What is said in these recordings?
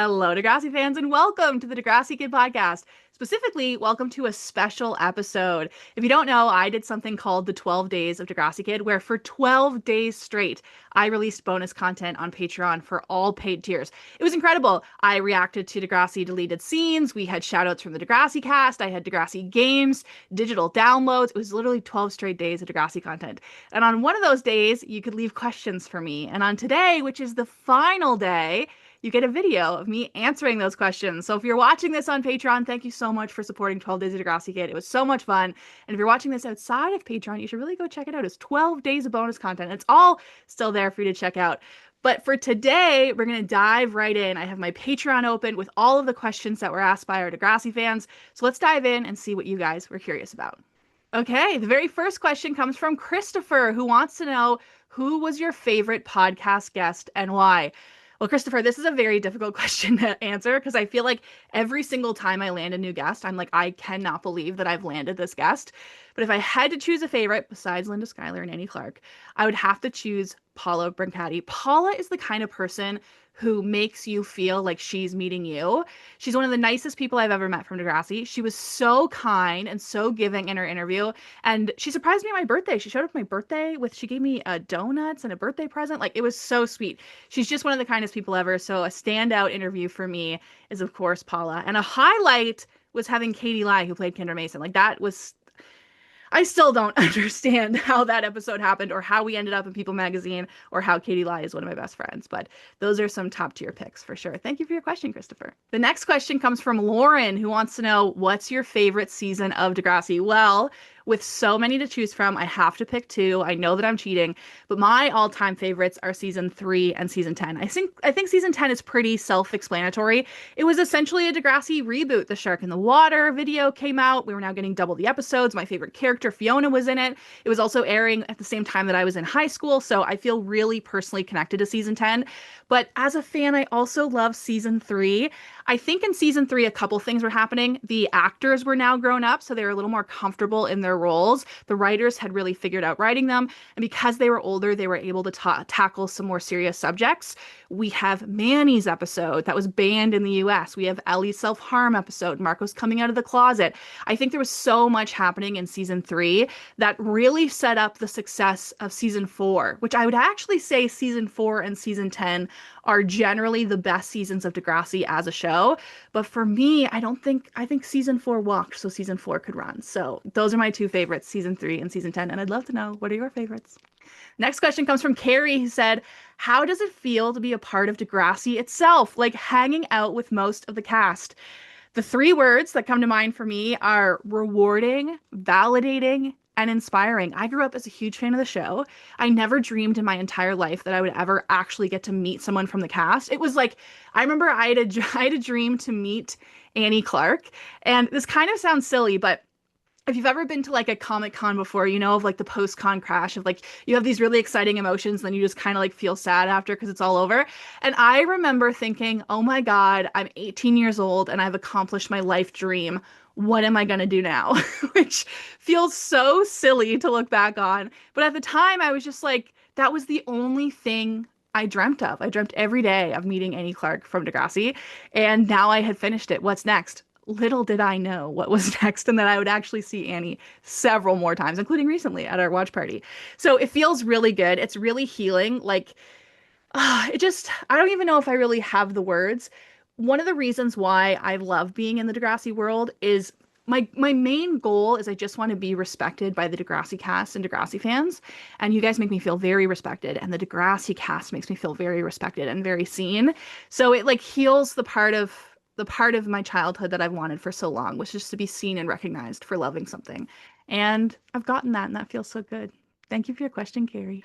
Hello, Degrassi fans, and welcome to the Degrassi Kid podcast. Specifically, welcome to a special episode. If you don't know, I did something called the 12 Days of Degrassi Kid, where for 12 days straight, I released bonus content on Patreon for all paid tiers. It was incredible. I reacted to Degrassi deleted scenes. We had shoutouts from the Degrassi cast. I had Degrassi games, digital downloads. It was literally 12 straight days of Degrassi content. And on one of those days, you could leave questions for me. And on today, which is the final day, you get a video of me answering those questions. So if you're watching this on Patreon, thank you so much for supporting 12 Days of Degrassi Kid. It was so much fun. And if you're watching this outside of Patreon, you should really go check it out. It's 12 days of bonus content. It's all still there for you to check out. But for today, we're going to dive right in. I have my Patreon open with all of the questions that were asked by our Degrassi fans. So let's dive in and see what you guys were curious about. Okay, the very first question comes from Christopher, who wants to know, who was your favorite podcast guest and why? Well, Christopher, this is a very difficult question to answer because I feel like every single time I land a new guest, I'm like, I cannot believe that I've landed this guest. But if I had to choose a favorite besides Linda Schuyler and Annie Clark, I would have to choose Paula Brancati. Paula is the kind of person who makes you feel like she's meeting you. She's one of the nicest people I've ever met from Degrassi. She was so kind and so giving in her interview. And she surprised me on my birthday. She showed up on my birthday she gave me donuts and a birthday present. Like, it was so sweet. She's just one of the kindest people ever. So a standout interview for me is, of course, Paula. And a highlight was having Katie Lai, who played Kendra Mason. Like, that was... I still don't understand how that episode happened or how we ended up in People magazine or how Katie Lai is one of my best friends. But those are some top tier picks for sure. Thank you for your question, Christopher. The next question comes from Lauren, who wants to know, what's your favorite season of Degrassi? Well, with so many to choose from, I have to pick two. I know that I'm cheating, but my all-time favorites are season 3 and season 10. I think season 10 is pretty self-explanatory. It was essentially a Degrassi reboot. The Shark in the Water video came out. We were now getting double the episodes. My favorite character, Fiona, was in it. It was also airing at the same time that I was in high school, so I feel really personally connected to season 10. But as a fan, I also love season 3. I think in season 3, a couple things were happening. The actors were now grown up, so they were a little more comfortable in their roles. The writers had really figured out writing them. And because they were older, they were able to tackle some more serious subjects. We have Manny's episode that was banned in the US. We have Ellie's self-harm episode, Marco's coming out of the closet. I think there was so much happening in season 3 that really set up the success of season 4, which I would actually say season 4 and season 10 are generally the best seasons of Degrassi as a show. But for me, I think season 4 walked so season 4 could run. So those are my two favorites, season 3 and season 10. And I'd love to know, what are your favorites? Next question comes from Carrie, who said, how does it feel to be a part of Degrassi itself, like hanging out with most of the cast? The 3 words that come to mind for me are rewarding, validating, and inspiring. I grew up as a huge fan of the show. I never dreamed in my entire life that I would ever actually get to meet someone from the cast. It was like, I remember I had a dream to meet Annie Clark. And this kind of sounds silly, but if you've ever been to like a Comic-Con before, you know of like the post-con crash of like, you have these really exciting emotions, then you just kind of like feel sad after because it's all over. And I remember thinking, oh my God, I'm 18 years old and I've accomplished my life dream. What am I going to do now? Which feels so silly to look back on. But at the time, I was just like, that was the only thing I dreamt of. I dreamt every day of meeting Annie Clark from Degrassi. And now I had finished it. What's next? Little did I know what was next and that I would actually see Annie several more times, including recently at our watch party. So it feels really good. It's really healing. Like, I don't even know if I really have the words. One of the reasons why I love being in the Degrassi world is my main goal is I just want to be respected by the Degrassi cast and Degrassi fans. And you guys make me feel very respected. And the Degrassi cast makes me feel very respected and very seen. So it like heals the part of my childhood that I've wanted for so long, was just to be seen and recognized for loving something. And I've gotten that, and that feels so good. Thank you for your question, Carrie.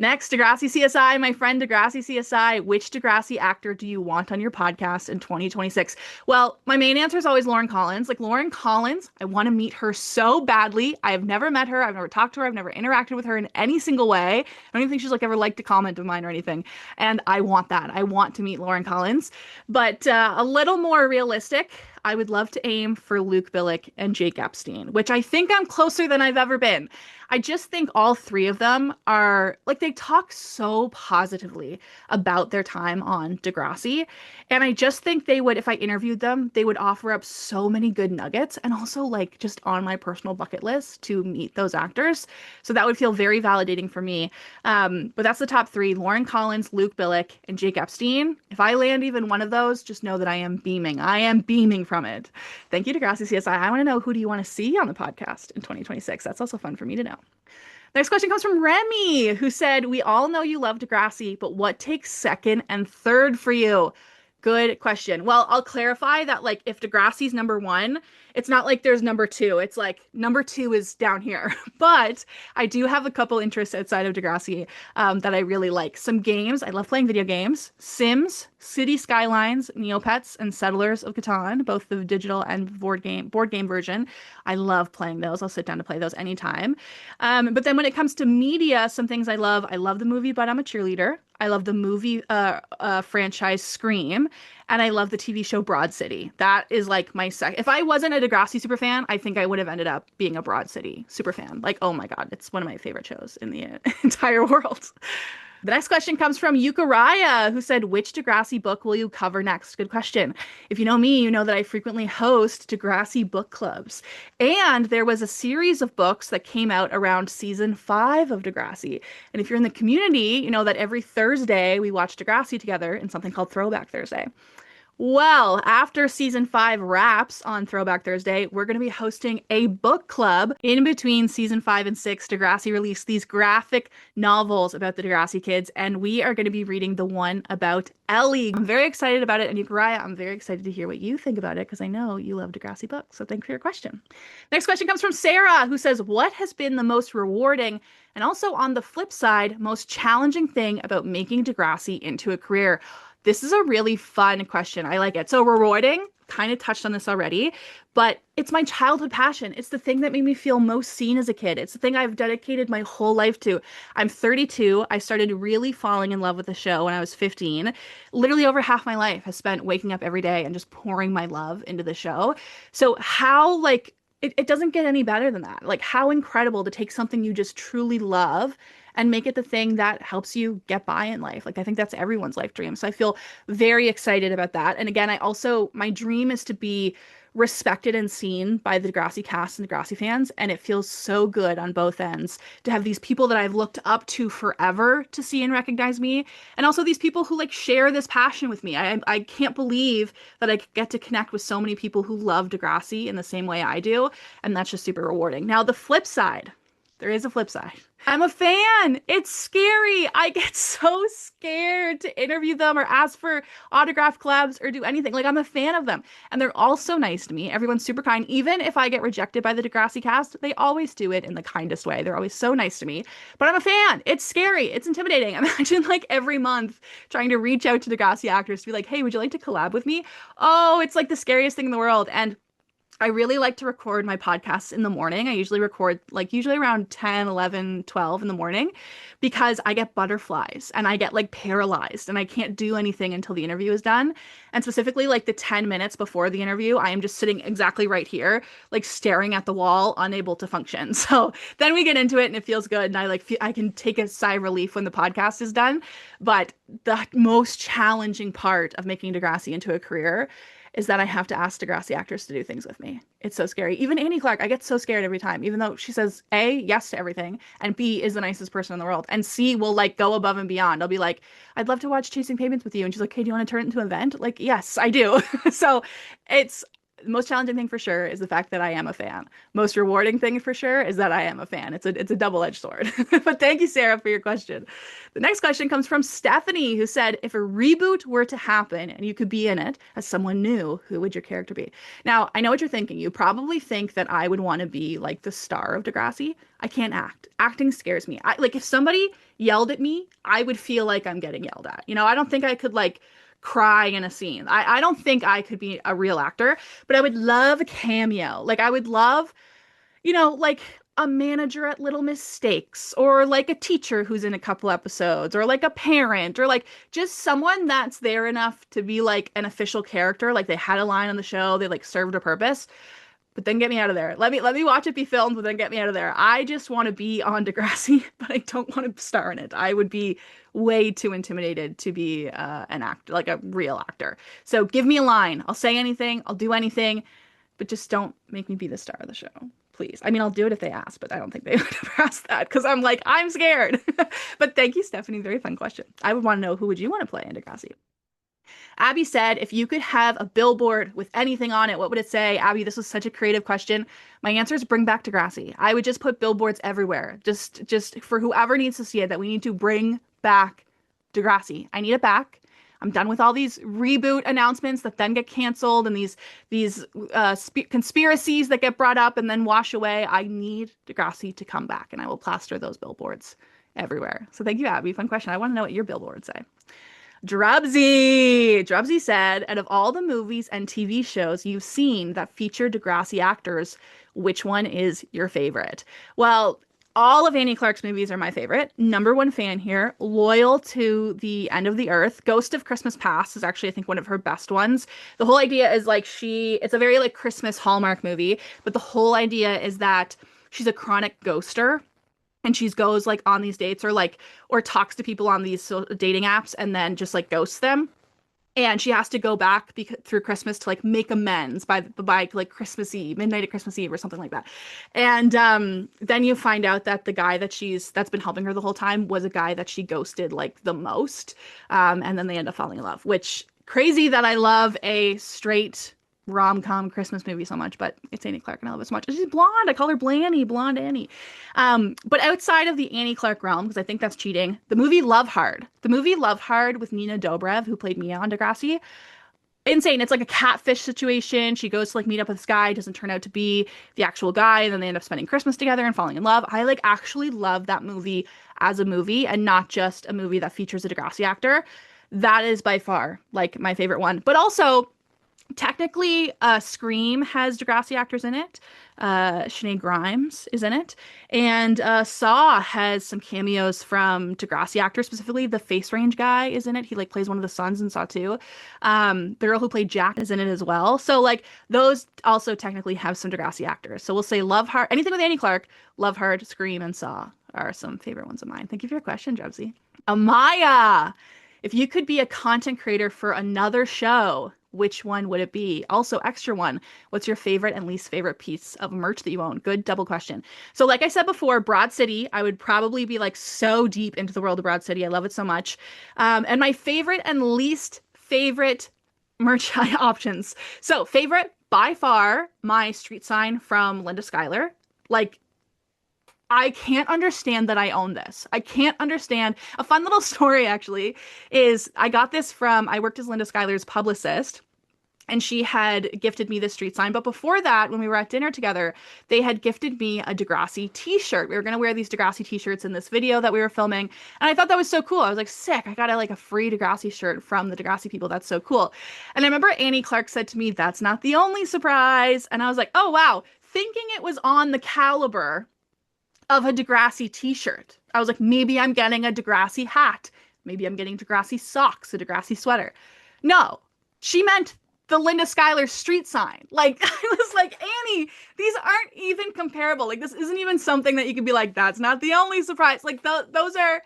Next, Degrassi CSI, my friend Degrassi CSI. Which Degrassi actor do you want on your podcast in 2026? Well, my main answer is always Lauren Collins. Like, Lauren Collins, I want to meet her so badly. I have never met her. I've never talked to her. I've never interacted with her in any single way. I don't even think she's like ever liked a comment of mine or anything. And I want that. I want to meet Lauren Collins. But a little more realistic, I would love to aim for Luke Billick and Jake Epstein, which I think I'm closer than I've ever been. I just think all three of them are like they talk so positively about their time on Degrassi. And I just think they would, if I interviewed them, they would offer up so many good nuggets and also like just on my personal bucket list to meet those actors. So that would feel very validating for me. But that's the top three: Lauren Collins, Luke Billick, and Jake Epstein. If I land even one of those, just know that I am beaming. I am beaming from it. Thank you, Degrassi CSI. I want to know, who do you want to see on the podcast in 2026? That's also fun for me to know. Next question comes from Remy, who said, we all know you love Degrassi, but what takes second and third for you? Good question. Well, I'll clarify that, like, if Degrassi's number one, it's not like there's number two. It's like number two is down here. But I do have a couple interests outside of Degrassi that I really like. Some games. I love playing video games. Sims, City Skylines, Neopets, and Settlers of Catan, both the digital and board game version. I love playing those. I'll sit down to play those anytime. But then when it comes to media, some things I love the movie But I'm a Cheerleader. I love the movie franchise Scream, and I love the TV show Broad City. That is like my If I wasn't a Degrassi superfan, I think I would have ended up being a Broad City superfan. Like, oh my God, it's one of my favorite shows in the entire world. The next question comes from Eukaraya, who said, which Degrassi book will you cover next? Good question. If you know me, you know that I frequently host Degrassi book clubs. And there was a series of books that came out around season 5 of Degrassi. And if you're in the community, you know that every Thursday we watch Degrassi together in something called Throwback Thursday. Well, after season 5 wraps on Throwback Thursday, we're going to be hosting a book club. In between season 5 and 6, Degrassi released these graphic novels about the Degrassi kids, and we are going to be reading the one about Ellie. I'm very excited about it, and Eukaraya, I'm very excited to hear what you think about it, because I know you love Degrassi books, so thanks for your question. Next question comes from Sarah, who says, what has been the most rewarding and also, on the flip side, most challenging thing about making Degrassi into a career? This is a really fun question. I like it. So rewarding, kind of touched on this already, but it's my childhood passion. It's the thing that made me feel most seen as a kid. It's the thing I've dedicated my whole life to. I'm 32. I started really falling in love with the show when I was 15. Literally over half my life has spent waking up every day and just pouring my love into the show. So how, like, it doesn't get any better than that. Like, how incredible to take something you just truly love and make it the thing that helps you get by in life. Like, I think that's everyone's life dream. So I feel very excited about that. And again, my dream is to be respected and seen by the Degrassi cast and Degrassi fans. And it feels so good on both ends to have these people that I've looked up to forever to see and recognize me. And also these people who like share this passion with me. I can't believe that I get to connect with so many people who love Degrassi in the same way I do. And that's just super rewarding. Now, the flip side. There is a flip side. I'm a fan. It's scary. I get so scared to interview them or ask for autograph collabs or do anything. Like, I'm a fan of them. And they're all so nice to me. Everyone's super kind. Even if I get rejected by the Degrassi cast, they always do it in the kindest way. They're always so nice to me. But I'm a fan. It's scary. It's intimidating. Imagine like every month trying to reach out to Degrassi actors to be like, hey, would you like to collab with me? Oh, it's like the scariest thing in the world. And I really like to record my podcasts in the morning. I usually record usually around 10, 11, 12 in the morning because I get butterflies and I get like paralyzed and I can't do anything until the interview is done. And specifically like the 10 minutes before the interview, I am just sitting exactly right here, like staring at the wall, unable to function. So then we get into it and it feels good. And I can take a sigh of relief when the podcast is done. But the most challenging part of making Degrassi into a career is that I have to ask Degrassi actors to do things with me. It's so scary. Even Annie Clark, I get so scared every time, even though she says A, yes to everything, and B is the nicest person in the world. And C will like go above and beyond. I'll be like, I'd love to watch Chasing Pavements with you. And she's like, hey, do you want to turn it into an event? Like, yes, I do. So it's the most challenging thing for sure is the fact that I am a fan. Most rewarding thing for sure is that I am a fan. It's a double-edged sword. But thank you, Sarah, for your question. The next question comes from Stephanie, who said, if a reboot were to happen and you could be in it as someone new, who would your character be? Now, I know what you're thinking. You probably think that I would want to be like the star of Degrassi. I can't act. Acting scares me. Like if somebody yelled at me, I would feel like I'm getting yelled at. I don't think I could like cry in a scene. I don't think I could be a real actor, but I would love a cameo. Like I would love, like a manager at Little Mistakes, or like a teacher who's in a couple episodes, or like a parent, or like just someone that's there enough to be like an official character, like they had a line on the show, they like served a purpose. But then get me out of there. Let me watch it be filmed, but then get me out of there. I just want to be on Degrassi, but I don't want to star in it. I would be way too intimidated to be an actor, like a real actor. So give me a line. I'll say anything. I'll do anything, but just don't make me be the star of the show, please. I mean, I'll do it if they ask, but I don't think they would ever ask that because I'm like, I'm scared. But thank you, Stephanie. Very fun question. I would want to know, who would you want to play in Degrassi? Abby said, if you could have a billboard with anything on it, what would it say? Abby, this was such a creative question. My answer is bring back Degrassi. I would just put billboards everywhere, just for whoever needs to see it, that we need to bring back Degrassi. I need it back. I'm done with all these reboot announcements that then get canceled, and these conspiracies that get brought up and then wash away. I need Degrassi to come back, and I will plaster those billboards everywhere. So thank you, Abby. Fun question. I want to know what your billboards say. Drubsy said, out of all the movies and TV shows you've seen that feature Degrassi actors, which one is your favorite? Well, all of Annie Clark's movies are my favorite. Number one fan here, loyal to the end of the earth. Ghost of Christmas Past is actually, I think, one of her best ones. The whole idea is like it's a very like Christmas Hallmark movie, but the whole idea is that she's a chronic ghoster, and she goes like on these dates or talks to people on these dating apps and then just like ghosts them. And she has to go back through Christmas to like make amends by like Christmas Eve, midnight at Christmas Eve or something like that. And then you find out that the guy that's been helping her the whole time was a guy that she ghosted like the most. And then they end up falling in love, which crazy that I love a straight rom-com Christmas movie so much, but it's Annie Clark and I love it so much. She's blonde. I call her Blanny, Blonde Annie. But outside of the Annie Clark realm, because I think that's cheating, the movie Love Hard. The movie Love Hard with Nina Dobrev, who played Mia on Degrassi. Insane. It's like a catfish situation. She goes to like meet up with this guy, doesn't turn out to be the actual guy, and then they end up spending Christmas together and falling in love. I like actually love that movie as a movie and not just a movie that features a Degrassi actor. That is by far like my favorite one. But also, technically, Scream has Degrassi actors in it. Sinead Grimes is in it. And Saw has some cameos from Degrassi actors, specifically the Face Range guy is in it. He like plays one of the sons in Saw 2. The girl who played Jack is in it as well. So like those also technically have some Degrassi actors. So we'll say Love Hard, anything with Annie Clark, Love Hard, Scream, and Saw are some favorite ones of mine. Thank you for your question, Jebsy. Amaya, if you could be a content creator for another show, which one would it be? Also, extra one, what's your favorite and least favorite piece of merch that you own? Good double question. So like I said before, Broad City, I would probably be like so deep into the world of Broad City. I love it so much. And my favorite and least favorite merch options. So favorite, by far, my street sign from Linda Schuyler. Like, I can't understand that I own this. I can't understand. A fun little story, actually, is I got this I worked as Linda Schuyler's publicist, and she had gifted me this street sign. But before that, when we were at dinner together, they had gifted me a Degrassi t-shirt. We were going to wear these Degrassi t-shirts in this video that we were filming. And I thought that was so cool. I was like, sick. I got a free Degrassi shirt from the Degrassi people. That's so cool. And I remember Annie Clark said to me, that's not the only surprise. And I was like, oh, wow. Thinking it was on the caliber of a Degrassi t-shirt. I was like, maybe I'm getting a Degrassi hat. Maybe I'm getting Degrassi socks, a Degrassi sweater. No, she meant the Linda Schuyler street sign. Like, I was like, Annie, these aren't even comparable. Like, this isn't even something that you could be like, that's not the only surprise. Like, those are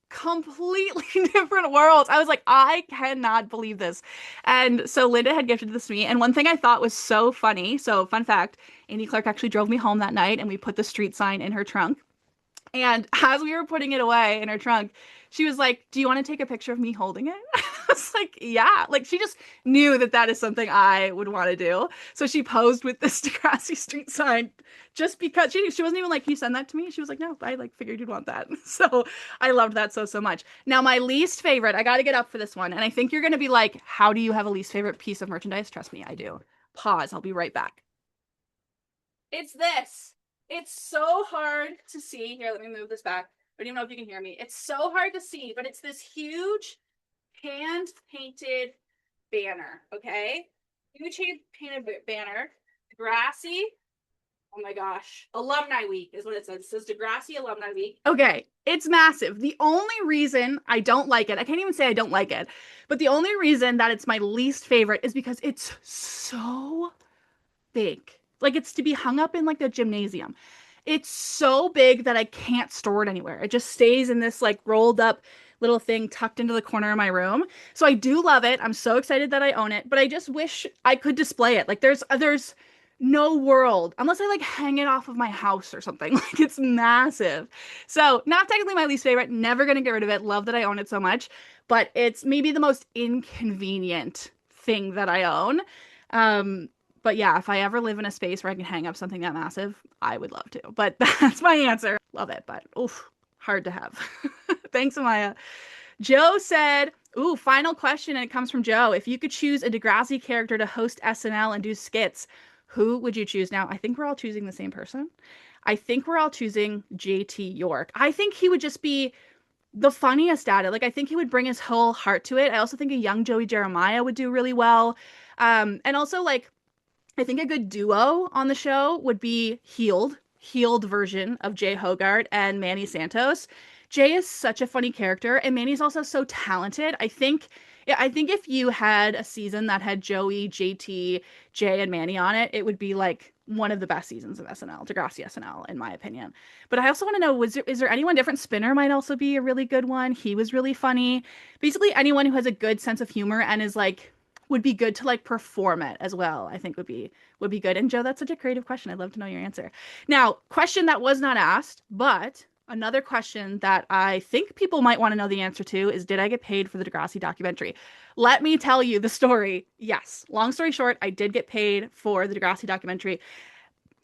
completely different worlds. I was like, I cannot believe this. And so Linda had gifted this to me. And one thing I thought was so funny. So fun fact, Annie Clark actually drove me home that night and we put the street sign in her trunk. And as we were putting it away in her trunk, she was like, do you want to take a picture of me holding it? I was like, yeah. Like, she just knew that that is something I would want to do. So she posed with this Degrassi street sign just because she wasn't even like, can you send that to me? She was like, no, I like figured you'd want that. So I loved that so much. Now, my least favorite, I got to get up for this one. And I think you're going to be like, how do you have a least favorite piece of merchandise? Trust me, I do. Pause. I'll be right back. It's this. It's so hard to see. Here, let me move this back. I don't even know if you can hear me. It's so hard to see, but it's this huge hand-painted banner, okay? Huge hand-painted banner. Degrassi Oh my gosh. Alumni Week is what it says. It says Degrassi Alumni Week. Okay, it's massive. The only reason I don't like it, I can't even say I don't like it, but the only reason that it's my least favorite is because it's so big. Like it's to be hung up in like a gymnasium. It's so big that I can't store it anywhere. It just stays in this like rolled up little thing tucked into the corner of my room. So I do love it. I'm so excited that I own it, but I just wish I could display it. Like there's no world unless I like hang it off of my house or something. Like it's massive. So, not technically my least favorite, never going to get rid of it. Love that I own it so much, but it's maybe the most inconvenient thing that I own. Um but yeah, if I ever live in a space where I can hang up something that massive, I would love to. But that's my answer. Love it, but oof, hard to have. Thanks, Amaya. Joe said, ooh, final question, and it comes from Joe. If you could choose a Degrassi character to host SNL and do skits, who would you choose? Now, I think we're all choosing the same person. I think we're all choosing JT York. I think he would just be the funniest at it. Like, I think he would bring his whole heart to it. I also think a young Joey Jeremiah would do really well. And also, like, I think a good duo on the show would be healed version of Jay Hogarth and Manny Santos. Jay is such a funny character, and Manny's also so talented. I think if you had a season that had Joey, JT, Jay, and Manny on it, it would be like one of the best seasons of SNL, Degrassi SNL, in my opinion. But I also want to know, is there anyone different? Spinner might also be a really good one. He was really funny. Basically, anyone who has a good sense of humor and is like would be good to like perform it as well. I think would be good. And Joe, that's such a creative question. I'd love to know your answer. Now, question that was not asked, but another question that I think people might want to know the answer to is, did I get paid for the Degrassi documentary? Let me tell you the story. Yes. Long story short, I did get paid for the Degrassi documentary.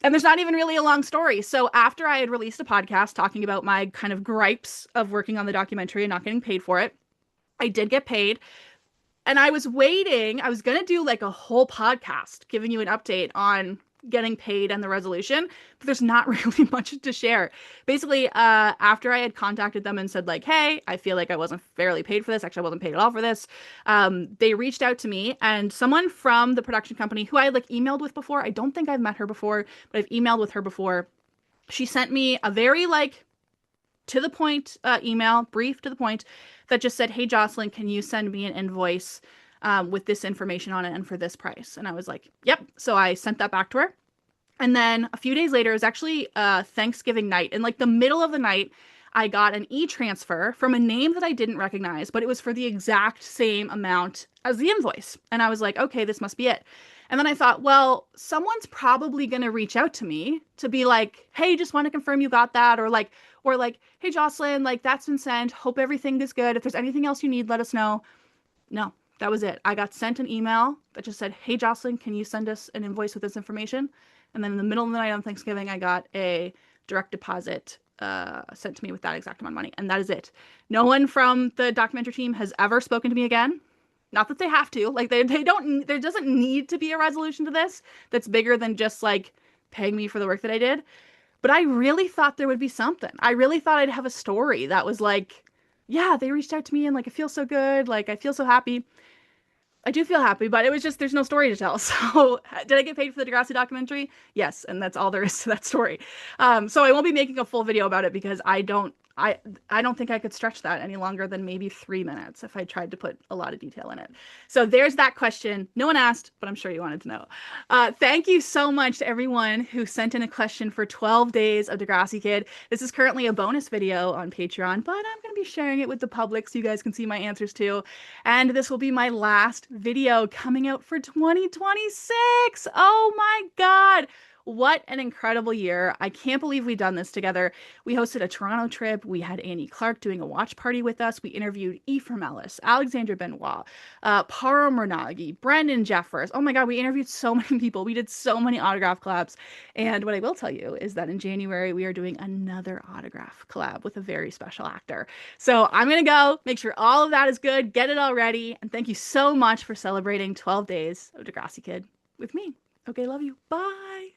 And there's not even really a long story. So after I had released a podcast talking about my kind of gripes of working on the documentary and not getting paid for it, I did get paid. And I was waiting. I was going to do like a whole podcast giving you an update on getting paid and the resolution, but there's not really much to share. Basically, after I had contacted them and said like, hey, I feel like I wasn't fairly paid for this. Actually, I wasn't paid at all for this. They reached out to me, and someone from the production company who I had like emailed with before, I don't think I've met her before, but I've emailed with her before. She sent me a very like to the point email, brief to the point, that just said, hey, Jocelyn, can you send me an invoice with this information on it and for this price? And I was like, yep. So I sent that back to her. And then a few days later, it was actually Thanksgiving night. In like the middle of the night, I got an e-transfer from a name that I didn't recognize, but it was for the exact same amount as the invoice. And I was like, okay, this must be it. And then I thought, well, someone's probably going to reach out to me to be like, hey, just want to confirm you got that. Or like, hey, Jocelyn, like that's been sent. Hope everything is good. If there's anything else you need, let us know. No, that was it. I got sent an email that just said, hey, Jocelyn, can you send us an invoice with this information? And then in the middle of the night on Thanksgiving, I got a direct deposit sent to me with that exact amount of money. And that is it. No one from the documentary team has ever spoken to me again. Not that they have to. Like they don't, there doesn't need to be a resolution to this that's bigger than just like paying me for the work that I did. But I really thought there would be something. I really thought I'd have a story that was like, yeah, they reached out to me and like, it feels so good. Like, I feel so happy. I do feel happy, but it was just there's no story to tell. So did I get paid for the Degrassi documentary? Yes, and that's all there is to that story. So I won't be making a full video about it because I don't think I could stretch that any longer than maybe 3 minutes if I tried to put a lot of detail in it. So there's that question. No one asked, but I'm sure you wanted to know. Thank you so much to everyone who sent in a question for 12 days of Degrassi Kid. This is currently a bonus video on Patreon, but I'm going to be sharing it with the public so you guys can see my answers too. And this will be my last video coming out for 2026. Oh my God. What an incredible year. I can't believe we've done this together. We hosted a Toronto trip. We had Annie Clark doing a watch party with us. We interviewed Ephraim Ellis, Alexandra Benoit, Param Ranagi, Brendan Jeffers. Oh my God, we interviewed so many people. We did so many autograph collabs. And what I will tell you is that in January, we are doing another autograph collab with a very special actor. So I'm going to go make sure all of that is good, get it all ready. And thank you so much for celebrating 12 days of Degrassi Kid with me. Okay, love you. Bye.